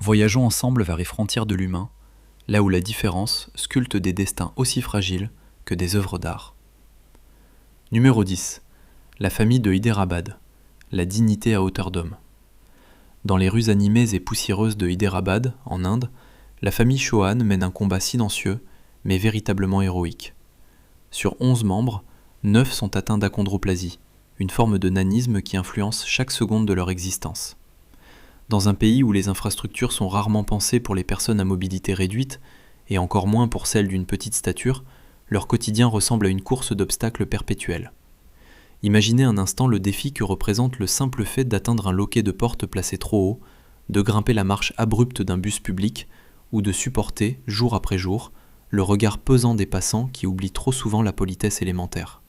Voyageons ensemble vers les frontières de l'humain, là où la différence sculpte des destins aussi fragiles que des œuvres d'art. Numéro 10. La famille de Hyderabad, la dignité à hauteur d'homme. Dans les rues animées et poussiéreuses de Hyderabad, en Inde, la famille Chauhan mène un combat silencieux, mais véritablement héroïque. Sur 11 membres, 9 sont atteints d'achondroplasie, une forme de nanisme qui influence chaque seconde de leur existence. Dans un pays où les infrastructures sont rarement pensées pour les personnes à mobilité réduite, et encore moins pour celles d'une petite stature, leur quotidien ressemble à une course d'obstacles perpétuelle. Imaginez un instant le défi que représente le simple fait d'atteindre un loquet de porte placé trop haut, de grimper la marche abrupte d'un bus public, ou de supporter, jour après jour, le regard pesant des passants qui oublient trop souvent la politesse élémentaire.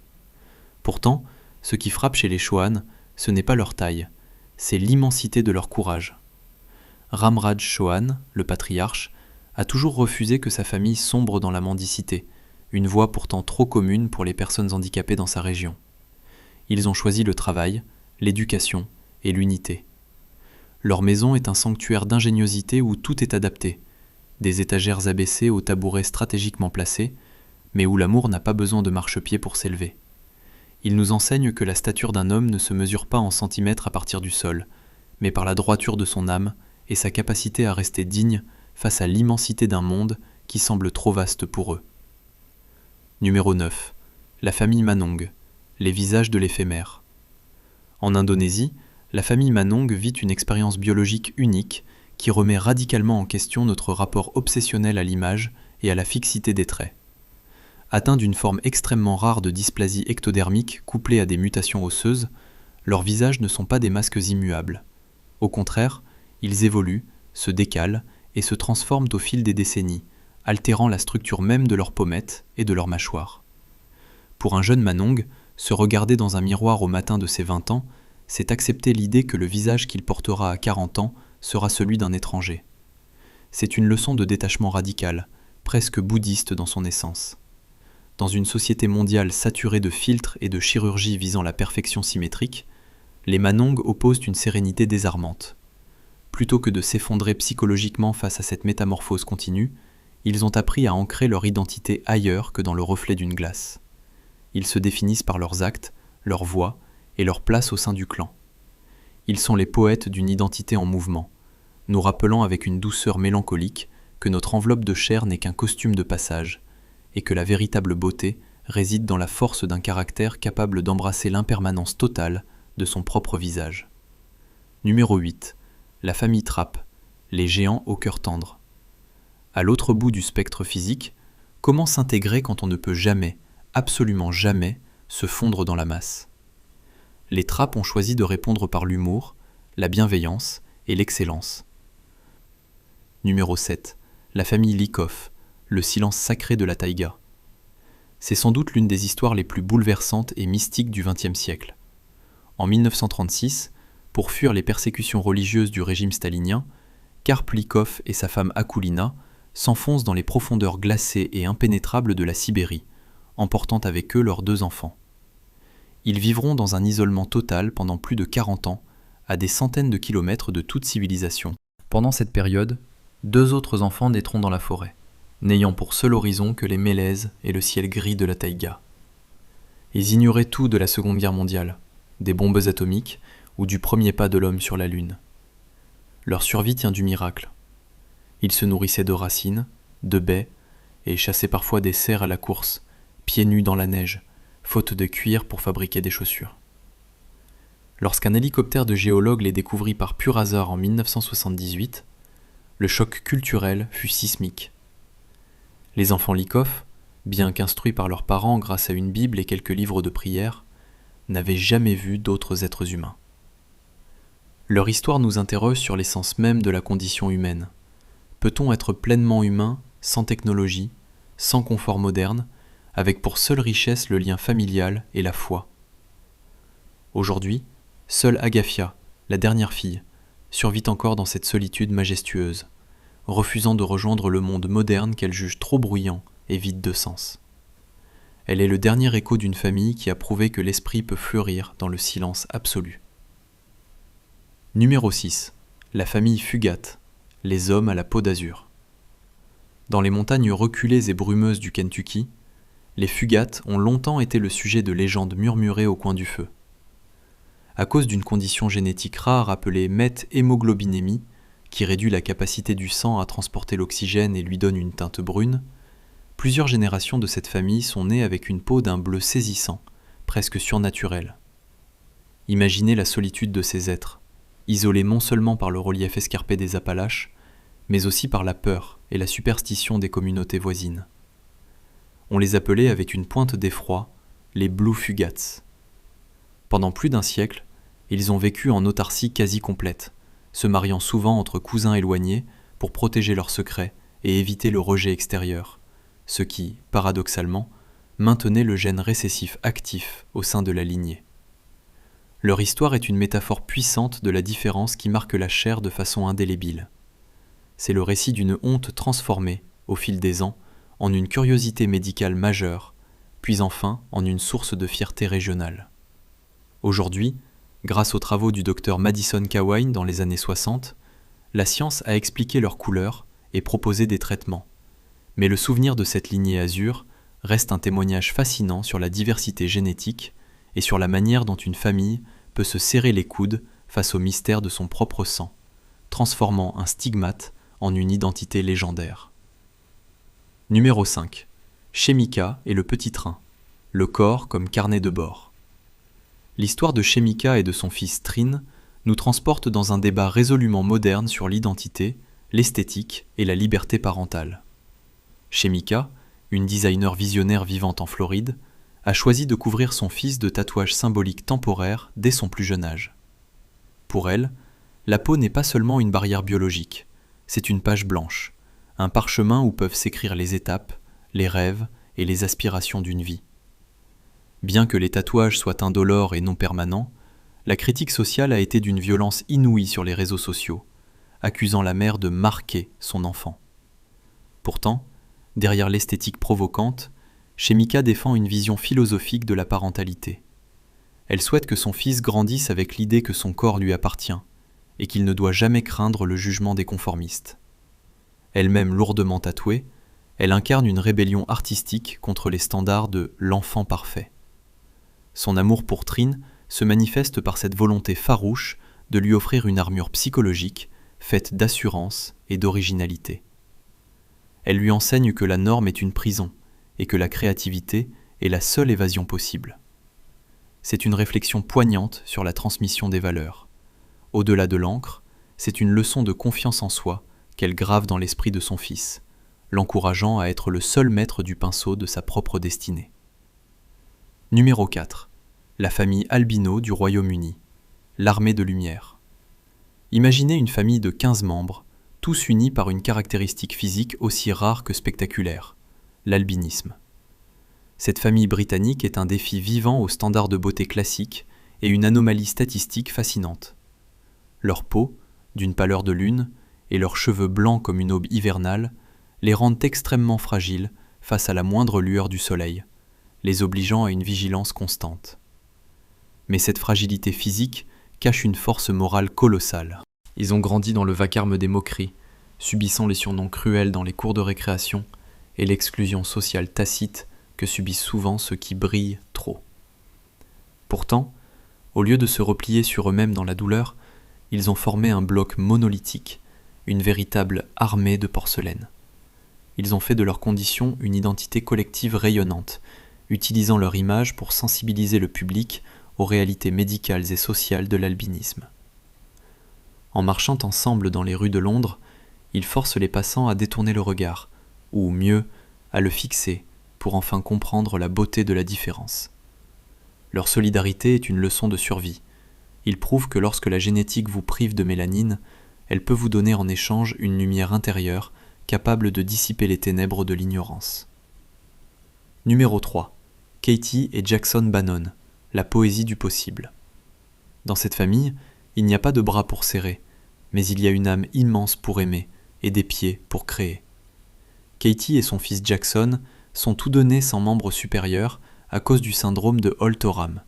Pourtant, ce qui frappe chez les Chauhan, ce n'est pas leur taille, c'est l'immensité de leur courage. Ramraj Chauhan, le patriarche, a toujours refusé que sa famille sombre dans la mendicité, une voie pourtant trop commune pour les personnes handicapées dans sa région. Ils ont choisi le travail, l'éducation et l'unité. Leur maison est un sanctuaire d'ingéniosité où tout est adapté, des étagères abaissées aux tabourets stratégiquement placés, mais où l'amour n'a pas besoin de marchepied pour s'élever. Ils nous enseignent que la stature d'un homme ne se mesure pas en centimètres à partir du sol, mais par la droiture de son âme et sa capacité à rester digne face à l'immensité d'un monde qui semble trop vaste pour eux. Numéro 9. La famille Manong, les visages de l'éphémère. En Indonésie, la famille Manong vit une expérience biologique unique qui remet radicalement en question notre rapport obsessionnel à l'image et à la fixité des traits. Atteints d'une forme extrêmement rare de dysplasie ectodermique couplée à des mutations osseuses, leurs visages ne sont pas des masques immuables. Au contraire, ils évoluent, se décalent et se transforment au fil des décennies, altérant la structure même de leurs pommettes et de leurs mâchoires. Pour un jeune Manong, se regarder dans un miroir au matin de ses 20 ans, c'est accepter l'idée que le visage qu'il portera à 40 ans sera celui d'un étranger. C'est une leçon de détachement radical, presque bouddhiste dans son essence. Dans une société mondiale saturée de filtres et de chirurgie visant la perfection symétrique, les Manong opposent une sérénité désarmante. Plutôt que de s'effondrer psychologiquement face à cette métamorphose continue, ils ont appris à ancrer leur identité ailleurs que dans le reflet d'une glace. Ils se définissent par leurs actes, leur voix et leur place au sein du clan. Ils sont les poètes d'une identité en mouvement, nous rappelant avec une douceur mélancolique que notre enveloppe de chair n'est qu'un costume de passage, et que la véritable beauté réside dans la force d'un caractère capable d'embrasser l'impermanence totale de son propre visage. Numéro 8. La famille Trapp, les géants au cœur tendre. À l'autre bout du spectre physique, comment s'intégrer quand on ne peut jamais, absolument jamais, se fondre dans la masse ? Les Trapp ont choisi de répondre par l'humour, la bienveillance et l'excellence. Numéro 7. La famille Likoff, le silence sacré de la taïga. C'est sans doute l'une des histoires les plus bouleversantes et mystiques du XXe siècle. En 1936, pour fuir les persécutions religieuses du régime stalinien, Karp Likoff et sa femme Akoulina s'enfoncent dans les profondeurs glacées et impénétrables de la Sibérie, emportant avec eux leurs 2 enfants. Ils vivront dans un isolement total pendant plus de 40 ans, à des centaines de kilomètres de toute civilisation. Pendant cette période, 2 autres enfants naîtront dans la forêt, n'ayant pour seul horizon que les mélèzes et le ciel gris de la taïga. Ils ignoraient tout de la Seconde Guerre mondiale, des bombes atomiques ou du premier pas de l'homme sur la Lune. Leur survie tient du miracle. Ils se nourrissaient de racines, de baies, et chassaient parfois des cerfs à la course, pieds nus dans la neige, faute de cuir pour fabriquer des chaussures. Lorsqu'un hélicoptère de géologues les découvrit par pur hasard en 1978, le choc culturel fut sismique. Les enfants Likoff, bien qu'instruits par leurs parents grâce à une Bible et quelques livres de prière, n'avaient jamais vu d'autres êtres humains. Leur histoire nous interroge sur l'essence même de la condition humaine. Peut-on être pleinement humain, sans technologie, sans confort moderne, avec pour seule richesse le lien familial et la foi ? Aujourd'hui, seule Agafia, la dernière fille, survit encore dans cette solitude majestueuse, refusant de rejoindre le monde moderne qu'elle juge trop bruyant et vide de sens. Elle est le dernier écho d'une famille qui a prouvé que l'esprit peut fleurir dans le silence absolu. Numéro 6. La famille Phugat, les hommes à la peau d'azur. Dans les montagnes reculées et brumeuses du Kentucky, les Fugates ont longtemps été le sujet de légendes murmurées au coin du feu. À cause d'une condition génétique rare appelée méthémoglobinémie, qui réduit la capacité du sang à transporter l'oxygène et lui donne une teinte brune, plusieurs générations de cette famille sont nées avec une peau d'un bleu saisissant, presque surnaturel. Imaginez la solitude de ces êtres, isolés non seulement par le relief escarpé des Appalaches, mais aussi par la peur et la superstition des communautés voisines. On les appelait avec une pointe d'effroi les Blue Fugates. Pendant plus d'un siècle, ils ont vécu en autarcie quasi complète, se mariant souvent entre cousins éloignés pour protéger leurs secrets et éviter le rejet extérieur, ce qui, paradoxalement, maintenait le gène récessif actif au sein de la lignée. Leur histoire est une métaphore puissante de la différence qui marque la chair de façon indélébile. C'est le récit d'une honte transformée, au fil des ans, en une curiosité médicale majeure, puis enfin en une source de fierté régionale. Aujourd'hui, grâce aux travaux du docteur Madison Cawine dans les années 60, la science a expliqué leur couleur et proposé des traitements. Mais le souvenir de cette lignée azur reste un témoignage fascinant sur la diversité génétique et sur la manière dont une famille peut se serrer les coudes face au mystère de son propre sang, transformant un stigmate en une identité légendaire. Numéro 5. Shemitah et le petit train. Le corps comme carnet de bord. L'histoire de Shemitah et de son fils Trin nous transporte dans un débat résolument moderne sur l'identité, l'esthétique et la liberté parentale. Shemitah, une designer visionnaire vivante en Floride, a choisi de couvrir son fils de tatouages symboliques temporaires dès son plus jeune âge. Pour elle, la peau n'est pas seulement une barrière biologique, c'est une page blanche, un parchemin où peuvent s'écrire les étapes, les rêves et les aspirations d'une vie. Bien que les tatouages soient indolores et non permanents, la critique sociale a été d'une violence inouïe sur les réseaux sociaux, accusant la mère de marquer son enfant. Pourtant, derrière l'esthétique provocante, Shemitah défend une vision philosophique de la parentalité. Elle souhaite que son fils grandisse avec l'idée que son corps lui appartient et qu'il ne doit jamais craindre le jugement des conformistes. Elle-même lourdement tatouée, elle incarne une rébellion artistique contre les standards de l'enfant parfait. Son amour pour Trin se manifeste par cette volonté farouche de lui offrir une armure psychologique faite d'assurance et d'originalité. Elle lui enseigne que la norme est une prison et que la créativité est la seule évasion possible. C'est une réflexion poignante sur la transmission des valeurs. Au-delà de l'encre, c'est une leçon de confiance en soi qu'elle grave dans l'esprit de son fils, l'encourageant à être le seul maître du pinceau de sa propre destinée. Numéro 4. La famille albino du Royaume-Uni. L'armée de lumière. Imaginez une famille de 15 membres, tous unis par une caractéristique physique aussi rare que spectaculaire, l'albinisme. Cette famille britannique est un défi vivant aux standards de beauté classiques et une anomalie statistique fascinante. Leur peau, d'une pâleur de lune, et leurs cheveux blancs comme une aube hivernale, les rendent extrêmement fragiles face à la moindre lueur du soleil, les obligeant à une vigilance constante. Mais cette fragilité physique cache une force morale colossale. Ils ont grandi dans le vacarme des moqueries, subissant les surnoms cruels dans les cours de récréation et l'exclusion sociale tacite que subissent souvent ceux qui brillent trop. Pourtant, au lieu de se replier sur eux-mêmes dans la douleur, ils ont formé un bloc monolithique, une véritable armée de porcelaine. Ils ont fait de leur condition une identité collective rayonnante, utilisant leur image pour sensibiliser le public aux réalités médicales et sociales de l'albinisme. En marchant ensemble dans les rues de Londres, ils forcent les passants à détourner le regard, ou mieux, à le fixer, pour enfin comprendre la beauté de la différence. Leur solidarité est une leçon de survie. Ils prouvent que lorsque la génétique vous prive de mélanine, elle peut vous donner en échange une lumière intérieure capable de dissiper les ténèbres de l'ignorance. Numéro 3. Katie et Jackson Bannon, la poésie du possible. Dans cette famille, il n'y a pas de bras pour serrer, mais il y a une âme immense pour aimer et des pieds pour créer. Katie et son fils Jackson sont tous deux nés sans membre supérieur à cause du syndrome de Holt-Oram.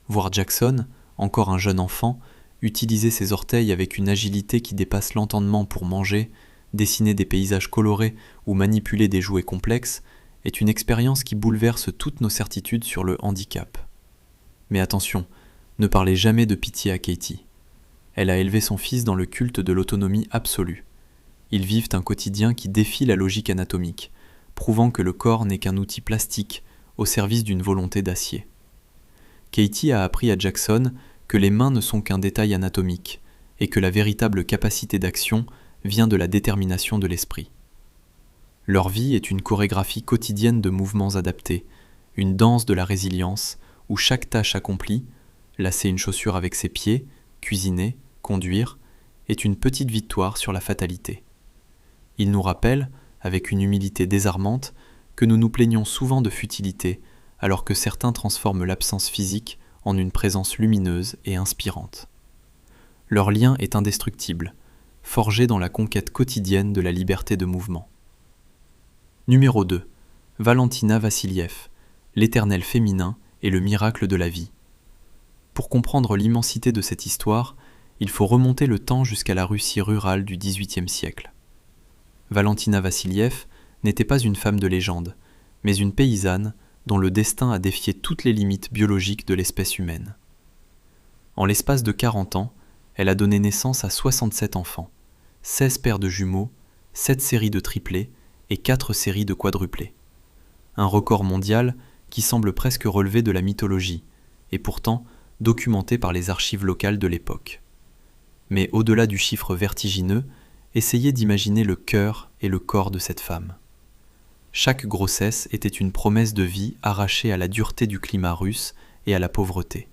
Voir Jackson, encore un jeune enfant, utiliser ses orteils avec une agilité qui dépasse l'entendement pour manger, dessiner des paysages colorés ou manipuler des jouets complexes, est une expérience qui bouleverse toutes nos certitudes sur le handicap. Mais attention, ne parlez jamais de pitié à Katie. Elle a élevé son fils dans le culte de l'autonomie absolue. Ils vivent un quotidien qui défie la logique anatomique, prouvant que le corps n'est qu'un outil plastique au service d'une volonté d'acier. Katie a appris à Jackson que les mains ne sont qu'un détail anatomique et que la véritable capacité d'action vient de la détermination de l'esprit. Leur vie est une chorégraphie quotidienne de mouvements adaptés, une danse de la résilience où chaque tâche accomplie, lasser une chaussure avec ses pieds, cuisiner, conduire, est une petite victoire sur la fatalité. Ils nous rappellent, avec une humilité désarmante, que nous nous plaignons souvent de futilité, alors que certains transforment l'absence physique en une présence lumineuse et inspirante. Leur lien est indestructible, forgé dans la conquête quotidienne de la liberté de mouvement. Numéro 2. Valentina Vassiliev, l'éternel féminin et le miracle de la vie. Pour comprendre l'immensité de cette histoire, il faut remonter le temps jusqu'à la Russie rurale du XVIIIe siècle. Valentina Vassiliev n'était pas une femme de légende, mais une paysanne dont le destin a défié toutes les limites biologiques de l'espèce humaine. En l'espace de 40 ans, elle a donné naissance à 67 enfants, 16 paires de jumeaux, 7 séries de triplés et 4 séries de quadruplés. Un record mondial qui semble presque relever de la mythologie, et pourtant documenté par les archives locales de l'époque. Mais au-delà du chiffre vertigineux, essayez d'imaginer le cœur et le corps de cette femme. Chaque grossesse était une promesse de vie arrachée à la dureté du climat russe et à la pauvreté.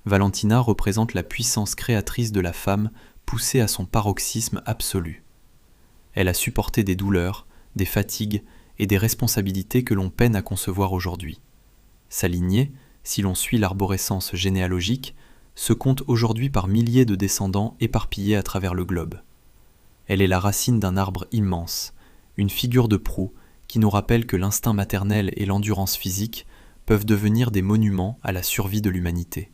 Valentina représente la puissance créatrice de la femme poussée à son paroxysme absolu. Elle a supporté des douleurs, des fatigues et des responsabilités que l'on peine à concevoir aujourd'hui. Sa lignée, si l'on suit l'arborescence généalogique, se compte aujourd'hui par milliers de descendants éparpillés à travers le globe. Elle est la racine d'un arbre immense, une figure de proue qui nous rappelle que l'instinct maternel et l'endurance physique peuvent devenir des monuments à la survie de l'humanité.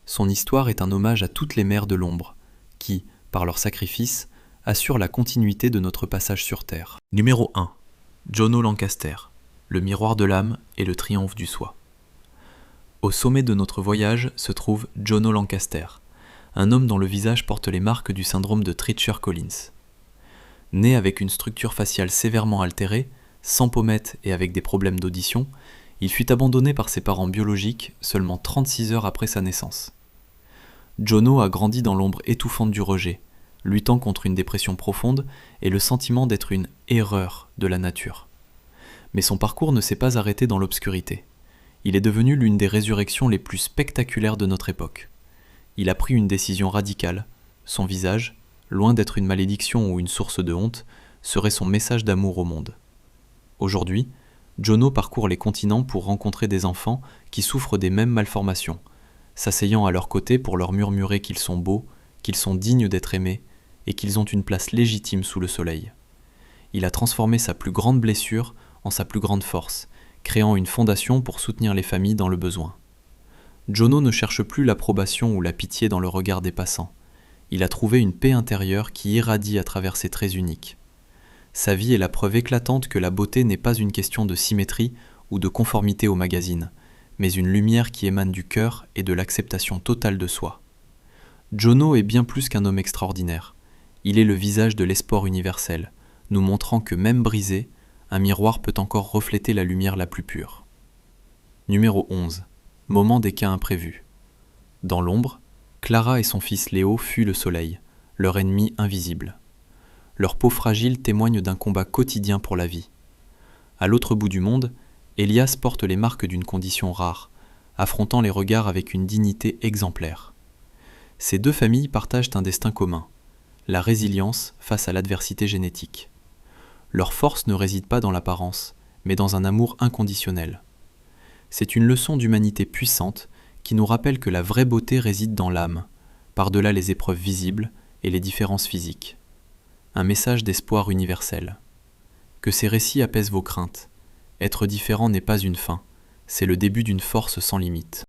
Son histoire est un hommage à toutes les mères de l'ombre, qui, par leur sacrifice, assurent la continuité de notre passage sur Terre. Numéro 1. Jono Lancaster, le miroir de l'âme et le triomphe du soi. Au sommet de notre voyage se trouve Jono Lancaster, un homme dont le visage porte les marques du syndrome de Treacher-Collins. Né avec une structure faciale sévèrement altérée, sans pommettes et avec des problèmes d'audition, il fut abandonné par ses parents biologiques seulement 36 heures après sa naissance. Jono a grandi dans l'ombre étouffante du rejet, luttant contre une dépression profonde et le sentiment d'être une erreur de la nature. Mais son parcours ne s'est pas arrêté dans l'obscurité. Il est devenu l'une des résurrections les plus spectaculaires de notre époque. Il a pris une décision radicale. Son visage, loin d'être une malédiction ou une source de honte, serait son message d'amour au monde. Aujourd'hui, Jono parcourt les continents pour rencontrer des enfants qui souffrent des mêmes malformations, s'asseyant à leur côté pour leur murmurer qu'ils sont beaux, qu'ils sont dignes d'être aimés et qu'ils ont une place légitime sous le soleil. Il a transformé sa plus grande blessure en sa plus grande force, créant une fondation pour soutenir les familles dans le besoin. Jono ne cherche plus l'approbation ou la pitié dans le regard des passants. Il a trouvé une paix intérieure qui irradie à travers ses traits uniques. Sa vie est la preuve éclatante que la beauté n'est pas une question de symétrie ou de conformité au magazine, mais une lumière qui émane du cœur et de l'acceptation totale de soi. Jono est bien plus qu'un homme extraordinaire. Il est le visage de l'espoir universel, nous montrant que même brisé, un miroir peut encore refléter la lumière la plus pure. Numéro 11. Moment des cas imprévus. Dans l'ombre, Clara et son fils Léo fuient le soleil, leur ennemi invisible. Leur peau fragile témoigne d'un combat quotidien pour la vie. À l'autre bout du monde, Elias porte les marques d'une condition rare, affrontant les regards avec une dignité exemplaire. Ces deux familles partagent un destin commun, la résilience face à l'adversité génétique. Leur force ne réside pas dans l'apparence, mais dans un amour inconditionnel. C'est une leçon d'humanité puissante qui nous rappelle que la vraie beauté réside dans l'âme, par-delà les épreuves visibles et les différences physiques. Un message d'espoir universel. Que ces récits apaisent vos craintes. Être différent n'est pas une fin, c'est le début d'une force sans limite.